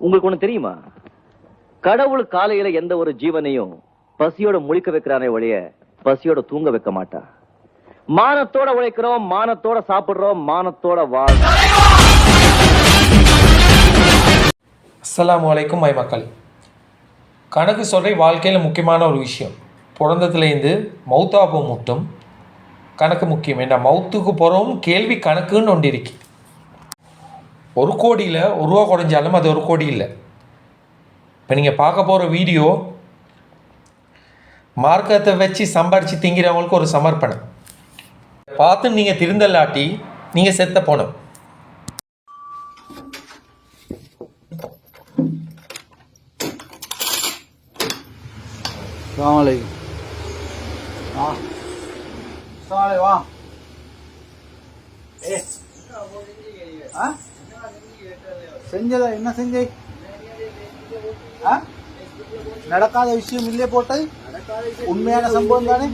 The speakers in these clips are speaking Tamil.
உங்களுக்கு ஒண்ணு தெரியுமா? கடவுள் காலையில எந்த ஒரு ஜீவனையும் பசியோட முழிக்க வைக்கிறானே ஒழிய பசியோட தூங்க வைக்க மாட்டா. மானத்தோட உழைக்கிறோம், மானத்தோட சாப்பிடுறோம், மானத்தோட வாழ். அஸ்ஸலாமு அலைக்கும் மை மக்கள். கணக்கு சொல்கிற வாழ்க்கையில் முக்கியமான ஒரு விஷயம். பிறந்ததுலேருந்து மௌத்தாப்போ மட்டும் கணக்கு முக்கியம். ஏன்னா மௌத்துக்கு போகிறோம் கேள்வி கணக்குன்னு ஒன்று இருக்கு. 1 கோடியில் 1 ரூபா குறைஞ்சாலும் அது 1 கோடி இல்லை. இப்போ நீங்கள் பார்க்க போகிற வீடியோ மார்க்கத்தை வச்சு சம்பாரித்து திங்கிறவங்களுக்கு ஒரு சமர்ப்பணம். பார்த்து நீங்கள் திருந்தல்லாட்டி நீங்கள் செத்த போனோம். செஞ்சதா என்ன செஞ்ச? நடக்காத விஷயம் இல்லையே போட்டது. உண்மையான சம்பவம் தானே,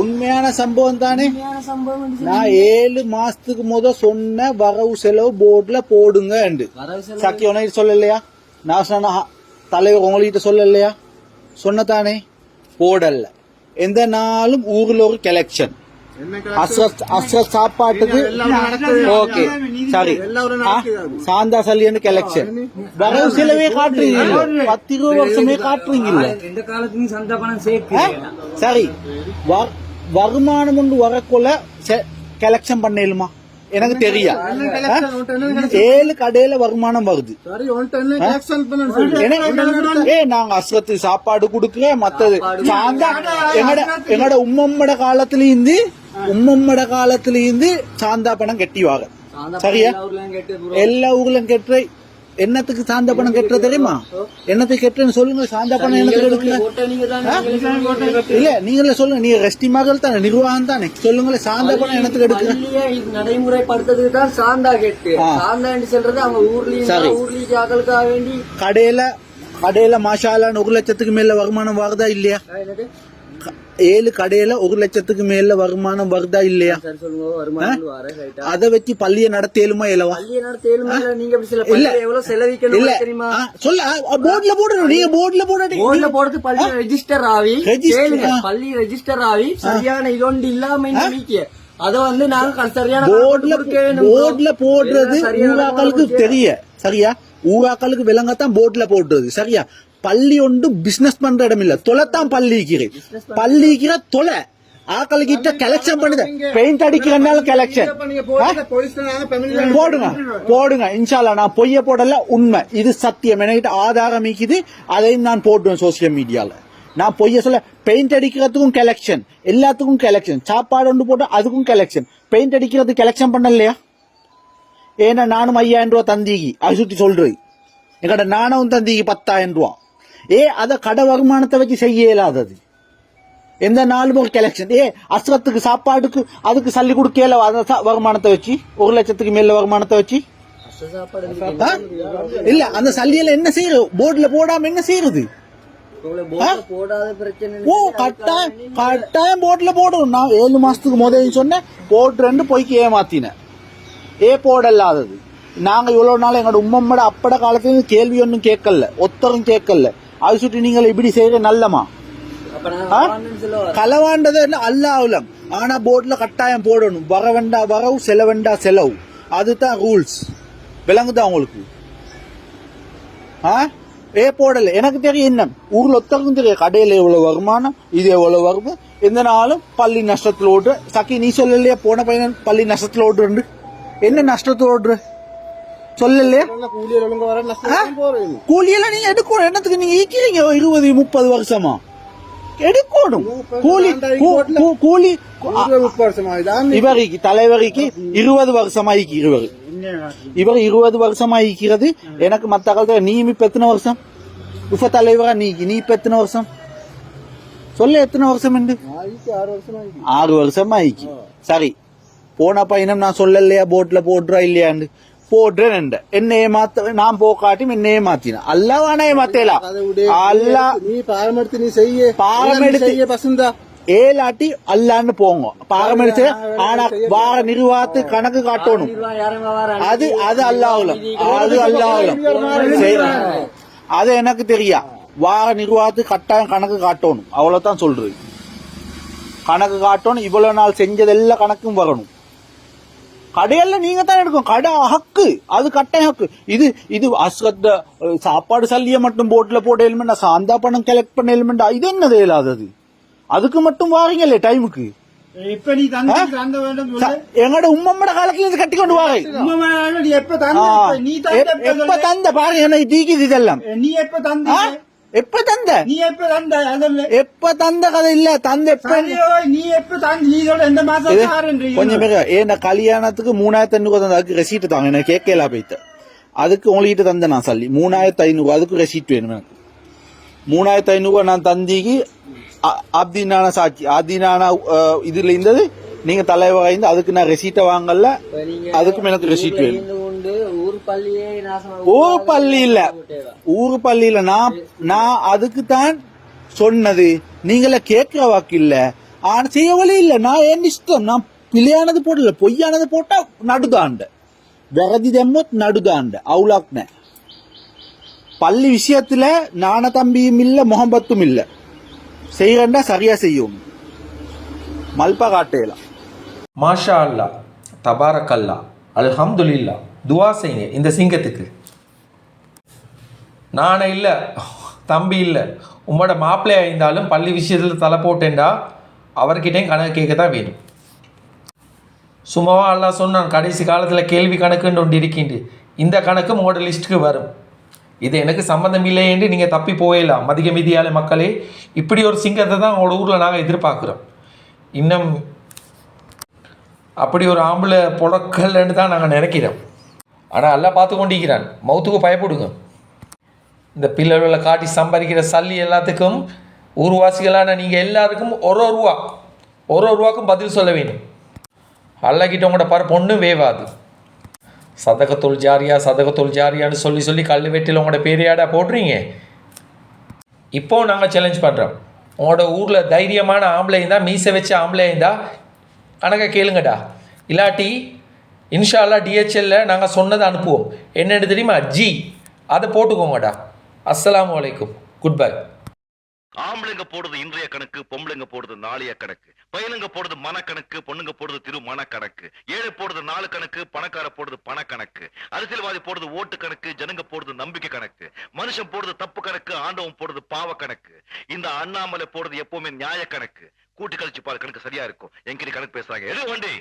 உண்மையான சம்பவம் தானே. நான் 7 மாசத்துக்கு முத சொன்ன வரவு செலவு போர்டுல போடுங்க. சக்கி உனக்கு சொல்லலையா? நான் சொன்ன தலைவர் உங்ககிட்ட சொல்லலையா? சொன்னதானே, போடல. எந்த நாளும் ஊர்ல ஒரு கலெக்ஷன் சாப்பாட்டுக்கு ஓகே சரி, சாந்தா சல்லின்னு கலெக்ஷன் வரவு செலவே காட்டுறீங்க. 10-20 வருஷமே காட்டுறீங்க. சரி, வருமானம் ஒன்று வரக்குள்ள கலெக்ஷன் பண்ணலுமா? எனக்கு தெரியா. 7 கடையில வருமானம் வருது. நாங்க அஸ்ரத்துக்கு சாப்பாடு குடுக்கிறேன். மத்தது சாந்தா எங்கட உம்மம்மட காலத்துல இருந்து சாந்தா பணம் கட்டிவாங்க. சரியா? எல்லா ஊர்லயும் கெட்டுற. என்னத்துக்கு சாந்தா பணம் கெட்டுற தெரியுமா? என்னத்துக்கு கெட்டுறன்னு சொல்லுங்க. சாந்தா பணம் எனக்கு எடுக்கல இல்ல, நீங்களே சொல்லுங்க. நீங்க ரெஸ்டி மகள் தானே, நிர்வாகம் தானே, சொல்லுங்களேன். சாந்தா பணம் என்னத்துக்கு எடுக்கல? நடைமுறைப்படுத்துறதுக்கு தான் சாந்தா கெட்டு. சாந்தா சொல்றது அவங்க ஊர்லீக்காக வேண்டி கடையில மாஷாலான்னு 1 லட்சத்துக்கு மேல வருமானம் வருதா இல்லையா? 7 கடையில 1 லட்சத்துக்கு மேல வருமானம் வருதா இல்லையா? அத வச்சு பள்ளிய நடத்தேலுமா இல்லவா? சொல்ல போர்ட்ல போடணும். நீங்க போர்ட்ல போடுறது பள்ளி ரெஜிஸ்டர் ஆகி பள்ளி ரெஜிஸ்டர் ஆகி சரியான இதொண்டு இல்லாம அத வந்து நாங்க சரியான போர்ட்ல போடுறது ஊராக்களுக்கு தெரிய. சரியா? ஊராக்களுக்கு விளங்கத்தான் போர்ட்ல போடுறது. சரியா? பள்ளி ஒன்று பிசினஸ் பண்ற இடம் இல்ல. தொலைத்தான் பள்ளிக்கிற தொலை ஆக்கள் கிட்ட கலெக்ஷன் பண்ணுது. பெயிண்ட் அடிக்கிறனால கலெக்ஷன் போடுங்க. இன்ஷால்லா நான் பொய்ய போடல, உண்மை. இது சத்தியம். என்கிட்ட ஆதாரம் இருக்குது. அதையும் நான் போடுவேன் சோசியல் மீடியால. நான் பொய்ய சொல்ல. பெயிண்ட் அடிக்கிறதுக்கும் கலெக்ஷன், எல்லாத்துக்கும் கலெக்ஷன். சாப்பாடு ஒன்று போட்டு அதுக்கும் கலெக்ஷன். பெயிண்ட் அடிக்கிறது கலெக்ஷன் பண்ணலையா? ஏன்னா நானும் 5000 ரூபா தந்திக்கு அது சுத்தி சொல்றது. எங்கட நானும் தந்திக்கு 10,000 ரூபா. அத கடை வருமானத்தை வச்சு செய்ய இயலாதது. எந்த நாளும் ஒரு கலெக்ஷன். அஸ்ரத்துக்கு சாப்பாடுக்கு அதுக்கு சல்லி கொடுக்கல. வருமானத்தை வச்சு 1 லட்சத்துக்கு மேல வருமானத்தை வச்சு இல்ல. அந்த சல்லியில என்ன செய்யறது? போர்டுல போடாம என்ன செய்யறது? கட்டாயம் போர்டுல போடணும். நான் 7 மாசத்துக்கு முதல் சொன்னேன் போடுறேன்னு போய்க்கு ஏமாத்தினேன். போடலாதது. நாங்க இவ்வளவு நாள் எங்களோட உம்மம்மட அப்பட காலத்துல கேள்வி ஒன்னும் கேட்கல, ஒத்தரும் கேட்கல. அது சுற்றி நீங்கள் இப்படி செய்யற நல்லமா? களவாண்டது அல்லாவுலம். ஆனா போர்ட்ல கட்டாயம் போடணும். வரவேண்டா வரவு, செலவெண்டா செலவு. அதுதான் ரூல்ஸ். விளங்குதா உங்களுக்கு? போடல. எனக்கு தெரியும். என்ன ஊர்ல ஒத்தருக்கும் தெரியும். கடையில எவ்வளவு வருமானம், இது எவ்வளவு வருது. எந்த நாளும் பள்ளி நஷ்டத்துல ஓடுற. சக்கி நீ சொல்லலையா போன பையன் பள்ளி நஷ்டத்துல ஓடுற? என்ன நஷ்டத்துல ஓடுற சொல்லலையா? கூலியெல்லாம் நீங்க எடுக்கணும். என்னத்துக்கு நீங்க ஈக்கிறீங்க? 20-30 வருஷமா எடுக்கணும் கூலி. இவருக்கு தலைவருக்கு 20 வருஷமா ஈக்கிறது. இவர் 20 வருஷமா ஈக்கிறது. எனக்கு மத்த காலத்துல நீ இப்ப எத்தனை வருஷம் உப தலைவரா? நீ இப்ப எத்தனை வருஷம் சொல்ல? எத்தனை வருஷம்? 6 வருஷமா ஈக்கி. சரி, போன பையனும் நான் சொல்லலையா போட்ல போடுறா இல்லையாண்டு? போடுறேன். என்ன ஏமாத்த நான் போக்காட்டி என்ன ஏமாத்தின அல்லாவான ஏமாத்தேலா? அல்லா நீ பாரம் எடுத்து நீ செய்ய. பாரம் எடுத்து ஏலாட்டி அல்லான்னு போங்க பாரம்பரிய ஆனா வார நிர்வாகத்து கணக்கு காட்டணும் அது அது அல்லாஹ்ல அது அல்லாஹ்ல அது எனக்கு தெரியா வார நிர்வாகத்து கட்டாயம் கணக்கு காட்டணும் அவ்வளவுதான் சொல்றது கணக்கு காட்டணும் இவ்வளவு நாள் செஞ்சதெல்லாம் கணக்கும் வரணும் கடையல்ல நீங்க தான் எடுக்கும் கடை ஹக்கு அது கட்டாயம் ஹக்கு இது இது அஸ்ரத்த சாப்பாடு சல்லிய மட்டும் போட்ல போட்ட எலிமெண்ட் சாந்தா பணம் கலெக்ட் பண்ண எலிமெண்ட் இது என்னது இல்லாதது அதுக்கு மட்டும் வாரீங்களே டைமுக்கு இப்ப நீ தங்க வேண்டும் எங்கட உம்மம்மட காலத்துல இருந்து கட்டி கொண்டு வாங்க எப்ப தந்த பாருங்க எனக்கு டீக்குது இதெல்லாம் நீ எப்ப தந்த எப்ப தந்த நீ எப்ப தந்த எப்ப தந்த கதை இல்ல தந்த எப்ப நீ எப்ப தந்த நீ இதோட எந்த மாசம் கொஞ்சம் பேர் ஏன் கல்யாணத்துக்கு 3500 தந்த அதுக்கு ரெசீட் தாங்க எனக்கு கேட்கல போயிட்டு அதுக்கு உங்ககிட்ட தந்த நான் சொல்லி 3500 அதுக்கு ரெசீட் வேணும் எனக்கு 3500 நான் தந்திக்கு ஆப்தீனான சாட்சி ஆப்தீனான இதுல இருந்தது நீங்க தலைவராய்ந்து அதுக்கு நான் ரெசீட்டை வாங்கல அதுக்கும் எனக்கு ரெசீட் வேணும் ஊர் பள்ளி இல்ல ஊர் பள்ளி இல்ல நான் அதுக்கு தான் சொன்னது நீங்கள கேட்கிற வாக்கு இல்ல ஆனா செய்ய வழி இல்ல நான் என் இஷ்டம் நான் பிள்ளையானது போடல பொய்யானது போட்டா நடுதாண்ட விரதி தெம்மத் நடுதாண்ட அவுலாக்ன பள்ளி விஷயத்துல நான தம்பியும் இல்ல முகம்பத்தும் இல்ல செய்யறா சரியா செய்யும் மல்பா காட்டேலாம் மாஷா அல்லா தபாரக் அல்லா அல்ஹம்துலில்லா துவா செய்யுங்க இந்த சிங்கத்துக்கு நானே இல்லை தம்பி இல்லை உம்மோட மாப்பிள்ளையாக இருந்தாலும் பள்ளி விஷயத்தில் தலை போட்டேன்டா அவர்கிட்டையும் கணக்கு கேட்க தான் வேணும் சும்மாவா அல்லா சொன்னான் கடைசி காலத்தில் கேள்வி கணக்குன்னு ஒன்று இருக்கின்று இந்த கணக்கு உங்களோட லிஸ்ட்டுக்கு வரும் இது எனக்கு சம்மந்தம் இல்லையேன்னு நீங்கள் தப்பி போயிடலாம் மதிக மிதியால மக்களே இப்படி ஒரு சிங்கத்தை தான் உங்களோட ஊரில் நாங்கள் எதிர்பார்க்குறோம் இன்னும் அப்படி ஒரு ஆம்பளை புழக்கல்னு தான் நாங்கள் நினைக்கிறோம் ஆனால் எல்லாம் பார்த்து கொண்டிருக்கிறான் மௌத்துக்கு பயப்படுங்க இந்த பிள்ளைகளை காட்டி சம்பாதிக்கிற சல்லி எல்லாத்துக்கும் ஊர்வாசிகளான நீங்கள் எல்லாருக்கும் ஒரு ரூபாக்கும் பதில் சொல்ல வேணும் அல்லக்கிட்ட உங்களோட பரப்பு ஒன்றும் வேவாது சதகத்தொல் ஜாரியான்னு சொல்லி கல் வெட்டில் உங்களோட பேரையாடா போடுறீங்க இப்போ நாங்கள் சேலஞ்ச் பண்ணுறோம் உங்களோட ஊரில் தைரியமான ஆம்பளை இருந்தால் மீசை வச்ச ஆம்பளை இருந்தால் கணக்கை கேளுங்கடா இல்லாட்டி இன்ஷா அல்லா டிஹெச்எல்ல நாங்கள் சொன்னதை அனுப்புவோம் என்னென்னு தெரியுமா ஜி அதை போட்டுக்கோங்கடா அஸ்ஸலாமு அலைக்கும் குட் பை ஆம்பளைங்க போடுறது இன்றைய கணக்கு பொம்பளைங்க போடுறது நாளைய கணக்கு பையனுங்க போடுறது மனக்கணக்கு பொண்ணுங்க போடுறது திருமண கணக்கு ஏழை போடுறது நாலு கணக்கு பணக்கார போடுறது பணக்கணக்கு அரசியல்வாதி போடுறது ஓட்டு கணக்கு ஜனங்க போடுறது நம்பிக்கை கணக்கு மனுஷன் போடுறது தப்பு கணக்கு ஆண்டவன் போடுறது பாவ கணக்கு இந்த அண்ணாமலை போடுறது எப்பவுமே நியாய கணக்கு கூட்டி கழிச்சு பாரு கணக்கு சரியா இருக்கும் எங்கிட்ட கணக்கு பேசுறாங்க எது வண்டி